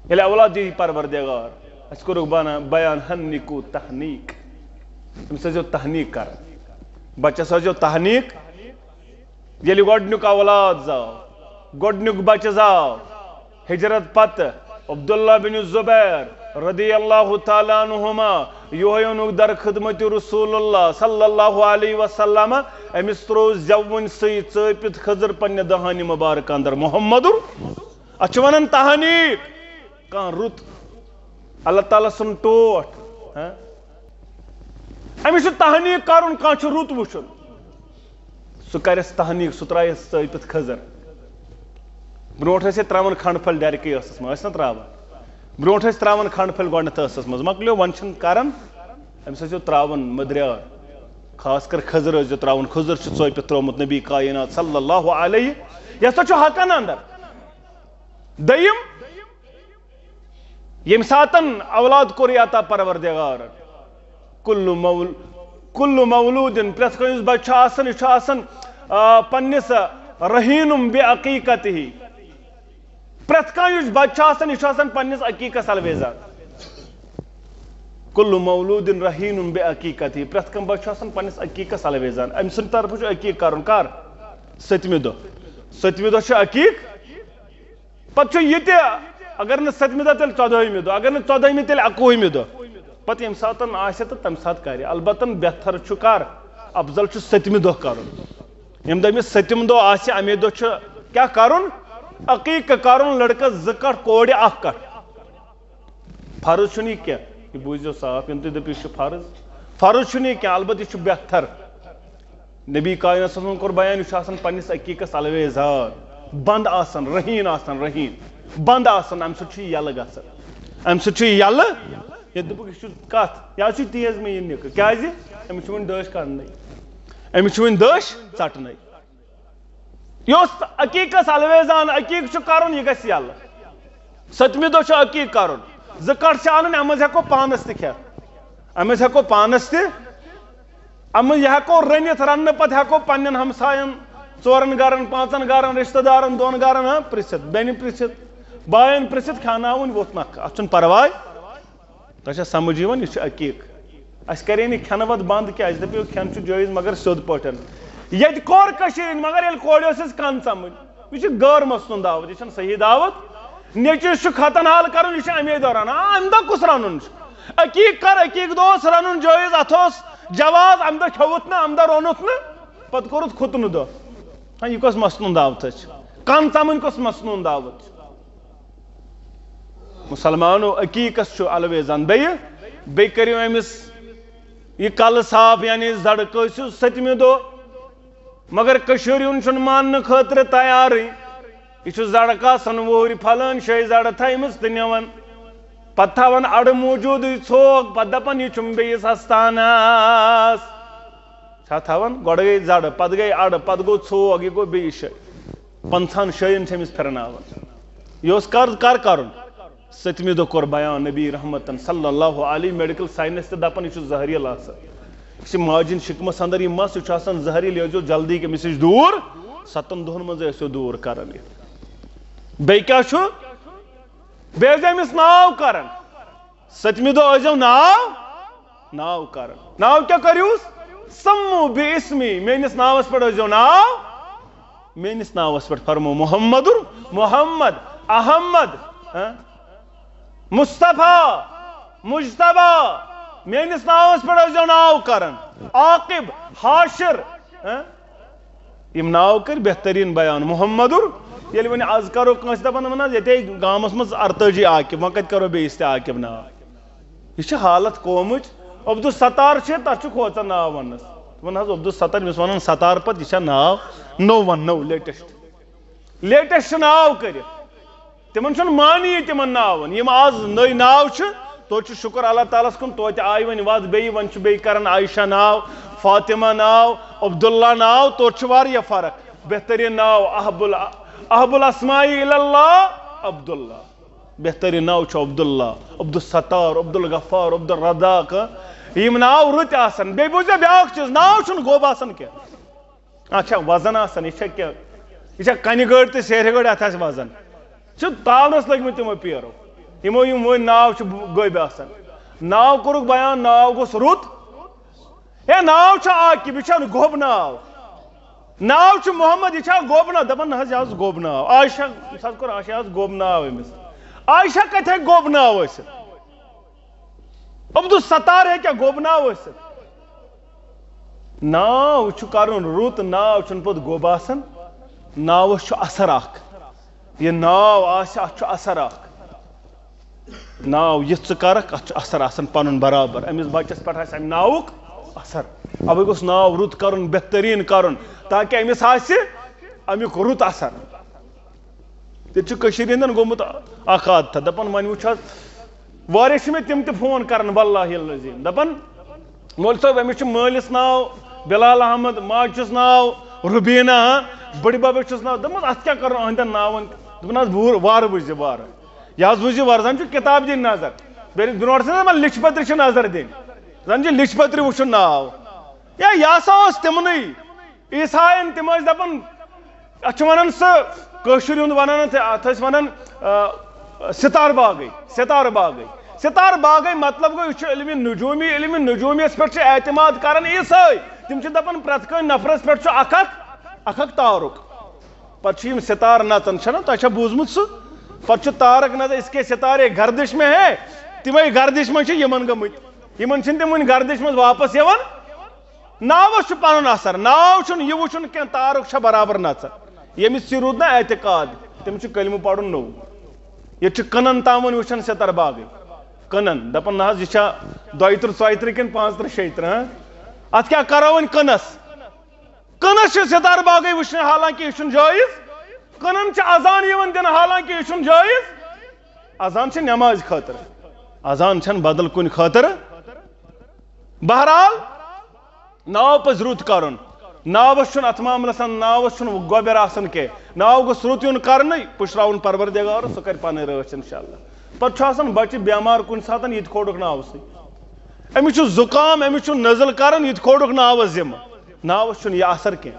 ییٚلہِ اولاد دی پروردگار اَسہِ کوٚرُکھ بیان ہنِکو تحنیٖق أمِس ٲسۍزیو تحنیٖق کران بچس ٲسۍزیو تحنیٖق ییٚلہِ گۄڈنیُک اولاد زاو گۄڈنیُک بچہ زاو ہجرت پتہٕ عبداللہ بن زبیر رضی اللہ تعالیٰ عنہما یہوے اونُکھ در خدمت رسول اللہ صلی اللہ علیہ وسلم أمِس ترٛوو زٮ۪وُن سٕے ژٲپِتھ خضر پننہِ دہانہِ مبارک اندر محمدُر اتھ چھِ ونان تحنیٖق کانٛہہ رُت اللہ تعالیٰ سُنٛد ٹوٹھ أمِس چھُ تحنیٖق کرُن کانٛہہ چھُ رُت وٕچھُن سُہ کرٮ۪س تحنیٖق سُہ ترٛایس ژٲپِتھ خضر برونٛٹھ ٲسۍ ترٛاوان کھنٛڈ پھلۍ ڈرکے ٲسس منٛز ٲسۍ نا ترٛاوان برونٛٹھ ٲسۍ ترٛاوان کھنٛڈ پھلۍ گۄڈنٮ۪تھ ٲسس منٛز مۄکلیو وۄنۍ چھِنہٕ کران أمِس ٲسۍزیو ترٛاوان مٔدریار خاص کر خضر ٲسۍزیو ترٛاوان خضر چھُ ژٲپِتھ ترٛوومُت نبی کائنات صلی اللہ علیہ یہِ ہسا چھُ حقن اندر دوٚیِم ییٚمہِ ساتن اولاد کوٚر عطا پروردگارن کُلُّ مولوٗدِن پرٛٮ۪تھ کانٛہہ یُس بچہِ چھُ آسان یہِ چھُ آسان پننِس رحیٖنُم بے عقیٖقتہِ پرٛٮ۪تھ کانٛہہ یُس بچہِ چھُ آسان یہِ چھُ آسان پننِس عقیٖقس الویزان کُلُّ مولوٗدِن رحیٖنُم بے عقیٖقتہِ پرٛٮ۪تھ کانٛہہ بچہِ چھُ آسان پننِس عقیٖقس الویزان أمۍ سٕنٛدِ طرفہٕ چھُ عقیٖق کرُن کر سٔتمہِ دۄہ چھُ عقیٖق پتہٕ چھُ یہِ تہِ اگر نہٕ سٔتمہِ دۄہ تیٚلہِ 14مہِ دۄہ اگر نہٕ 14مہِ تیٚلہِ 21مہِ دۄہ پتہٕ ییٚمہِ ساتن آسہِ تہٕ تمہِ ساتہٕ کرِ البتہ بہتر چھُ کر افضل چھُ سٔتمہِ دۄہ کرُن ییٚمہِ دۄہ أمِس سٔتِم دۄہ آسہِ امے دۄہ چھُ کیٛاہ کرُن عقیٖقہٕ کرُن لڑکس 2 کٹھ کورِ 1 کٹھ فرض چھُنہٕ یہِ کینٛہہ یہِ بوٗزِو صاف یِم تُہۍ دٔپِو یہِ چھُ فرض چھُنہٕ یہِ کینٛہہ البتہ یہِ چھُ بہتر نبی کائنات صلی اللہ علیہ وسلم کوٚر بیان یہِ چھُ آسان پننِس عقیٖقس الویزان بنٛد آسان رحیٖن بنٛد آسان امہِ سۭتۍ چھُ یہِ یلہٕ گژھان امہِ سۭتۍ چھُ یہِ یلہٕ ییٚتہِ دوٚپُکھ یہِ چھُ کتھ یا چھُ تیز مےٚ یہِ نِکہٕ کیٛازِ أمِس چھُ وۄنۍ دٔچھ کڑنٕے أمِس چھُ وۄنۍ دٔچھ ژٹنٕے یہِ اوس عقیٖقس الویزان عقیٖق چھُ کرُن یہِ گژھِ یلہٕ سٔتمہِ دۄہ چھُ عقیٖق کرُن 2 کٹھ چھِ انٕنۍ اَتھ منٛز ہٮ۪کو پانس تہِ کھٮ۪تھ اَتھ منٛز ہٮ۪کو پانس تہِ اَتھ منٛز یہِ ہٮ۪کو رٔنِتھ رننہٕ پتہٕ ہٮ۪کو پننٮ۪ن ہمساین 4 گرن 5 گرن رشتہٕ دارن 2 گرن پرژھِتھ بیٚنہِ پرژھِتھ باین پرژھِتھ کھٮ۪اناوٕنۍ ووٚتھ نکھ اتھ چھُنہٕ پرواے تۄہہِ چھا سمجھ یِوان یہِ چھُ عقیٖق اَسہِ کرے نہٕ کھٮ۪نہٕ وتہٕ بنٛد کینٛہہ اَسہِ دپیو کھٮ۪ن چھُ جٲیز مگر سیوٚد پٲٹھۍ ییٚتہِ کوٚر کٔشیٖرِ ہِنٛدۍ مگر ییٚلہِ کورِ اوس اَسہِ کن ژمٕنۍ یہِ چھِ غٲر مسنوٗن دعوت یہِ چھنہٕ صحیح دعوت نیٚچوِس چھُ ختن حال کرُن یہِ چھُ امے دۄہ رنان امہِ دۄہ کُس رنُن چھُ عقیٖق کر عقیٖق دۄہ اوس رنُن جٲیز اتھ اوس جواز امہِ دۄہ کھیوٚوُتھ نہٕ امہِ دۄہ روٚنُتھ نہٕ پتہٕ کوٚرُتھ خُتنہٕ دۄہ یہِ کۄس مسنوٗن دعوتھا چھِ کن ژمٕنۍ کۄس مسنوٗن دعوت چھِ مُسلمانو عقیٖقس چھُ الویزان بیٚیہِ کٔرِو أمِس یہِ کلہٕ صاف یعنی زرٕ کٲسِو 7مہِ دۄہ مگر کٔشیٖرِ ہُنٛد چھُنہٕ ماننہٕ خٲطرٕ تیارٕے یہِ چھُ زرٕ کاسان وُہٕرۍ پھلٲنۍ جایہِ زرٕ تھایمٕژ تہٕ نِوان پتہٕ تھاوان اڑٕ موٗجوٗدٕے ژھوٚگ پتہٕ دپان یہِ چھُم بیٚیِس استانس چھا تھاوان گۄڈٕ گٔے زرٕ پتہٕ گٔے اڑٕ پتہٕ گوٚو ژھوٚگ یہِ گوٚو بیٚیِس جایہِ 50 جاین چھِ أمِس پھِرناوان یہِ اوس کر کرُن 7مہِ دۄہ کوٚر بیان نبی رحمتن صلی اللہ علیہ میڈیکل ساینس تہِ دپان یہِ چھُ زہریٖل آسان یہِ چھِ ماجہِ ہِنٛدِ شِکمس انٛدر یہِ مس یہِ چھُ آسان زہریٖل یہِ ٲسۍزیو جلدی أمِس نِش دوٗر 7 دۄہن منٛز ٲسِو دوٗر کران یہِ بیٚیہِ کیٛاہ چھُ بیٚیہِ ٲسۍزیو أمِس ناو کران 7مہِ دۄہ ٲسۍزیو ناو کران ناو کیٛاہ کٔرِوُس سمو بے اسمی میٲنِس ناوس پٮ۪ٹھ ٲسۍزیو ناو میٲنِس ناوس پٮ۪ٹھ فرمو محمد احمد مصطفیٰ مجتبیٰ میٲنِس ناوس پٮ۪ٹھ ٲسۍزیو ناو کران عاقب حاشر یِم ناو کٔرۍ بہتریٖن بیان محمدُر ییٚلہِ وۄنۍ آز کرو کٲنٛسہِ دپان وَن حظ ییٚتے گامس منٛز 48 عاقب وۄنۍ کتہِ کرو بیٚیِس تہِ عاقب ناو یہِ چھِ حالت قومٕچ عبدالستار چھِ تتھ چھُ کھوژان ناو وننس وَن حظ عبدالستار ییٚمِس ونان ستار پتہٕ یہِ چھا ناو نوٚو لیٹسٹ ناو کٔرِتھ تِمن چھُنہٕ معنی تِمن ناون یِم آز نٔے ناو چھِ توتہِ چھُ شُکر اللہ تعالیٰ ہس کُن توتہِ آیہِ وۄنۍ وَتھ بیٚیہِ وۄنۍ چھُ بیٚیہِ کران عایشہ ناو فاطمہ ناو عبداللہ ناو توتہِ چھُ واریاہ فرق بہتریٖن ناو احب الاسماء اللہ عبداللہ بہتریٖن ناو چھُ عبداللہ عبدالستار عبدالغفار عبدالرزاق یِم ناو رٕتۍ آسان بیٚیہِ بوٗزِو بیٛاکھ چیٖز ناو چھُنہٕ گوٚب آسان کینٛہہ اَتھ چھا وزن آسان یہِ چھا کینٛہہ یہِ چھا کنہِ گٲڑۍ تہٕ سیرِ گٲڑۍ اتھ آسہِ وزن چھِ تاونس لٔگمٕتۍ تِمو پیرو یمو یم ون ناو گوب آسان ناو کورک بیان ناو گوس رت ہے ناو عاقب یہ گوب ناو ناو محمد یہ گوب ناو دپان نہ یہ گوب ناو عائشہ مثال کور عائشہ گوب ناو امس عائشہ کت ہے گوب ناو عبدالستار ہے کیا گوب ناو ناو کرن رت ناو پت گوب آسان ناوس اثر اخ یہ ناو ات اثر اخ ناو یہ کرک ات اثر آسان پن برابر امس بچس پہ امہ ناوک اثر اوے گوس ناو رت کرن بہترین کرن تاکہ امس امیک رت اثر تیت ہندن گومت اخ عادتہ دپان ون وچ واریاہ میں تم تہ فون کران واللہ العظیم دپان مول صاحب امس مالس ناو بلال احمد ماجس ناو ربینہ بڑی بابس ناو دپان ات کیا کرن اہندن ناون دپان وار بوزِ وار یہ بوزِ وار زن کتاب دن نظر برونٹ سے لچھ پتر نظر دن زن لچھ پتر وچن ناو یہ سا تمنی عیسائن تم دپان ات ونان سر ونان ات ونان ستار باغی ستار باغی ستار باغی مطلب گو یہ علم نجومی علم نجومیس پہ اعتماد کران عیسائی تم دپان پریت کن نفرس پہ اخ تارک پتہ ستار نژان چھنا تہ بوزمت پتہ تارک نظر اس کے ستارے گردش میں ہے تمے گردش میں یمن گمت یمن تم ون گردش میں واپس یوان ناوس پن اثر ناو یہ وچن کی تارک برابر نژان یمس یہ رود نا اعتقاد تم کلمہ پڑھن نو یہ کنن تامن وچن ستر باغی کنن دپان نہ یہ 32 کن 35 36 ات کیا کرو ون کنس کنس ستار باغی وچن حالانکہ یہ جائز کنن اذان یوان دن حالانکہ یہ جائز اذان نماز خاطر اذان چھن بدل کن خاطر بہرحال ناو پز رت کرن ناوس ات معاملس ناوس گوبر آسان کی ناو گوس رت یون کرنے پشراون پروردگار سہ کر پن رچ انشاءاللہ پتہ آسان بچہ بیمار کن سات یہ کھوڑک ناو امس زکام امس نزل کران یہ کھوڑک ناوس ذمہ ناوس یہ اثر کی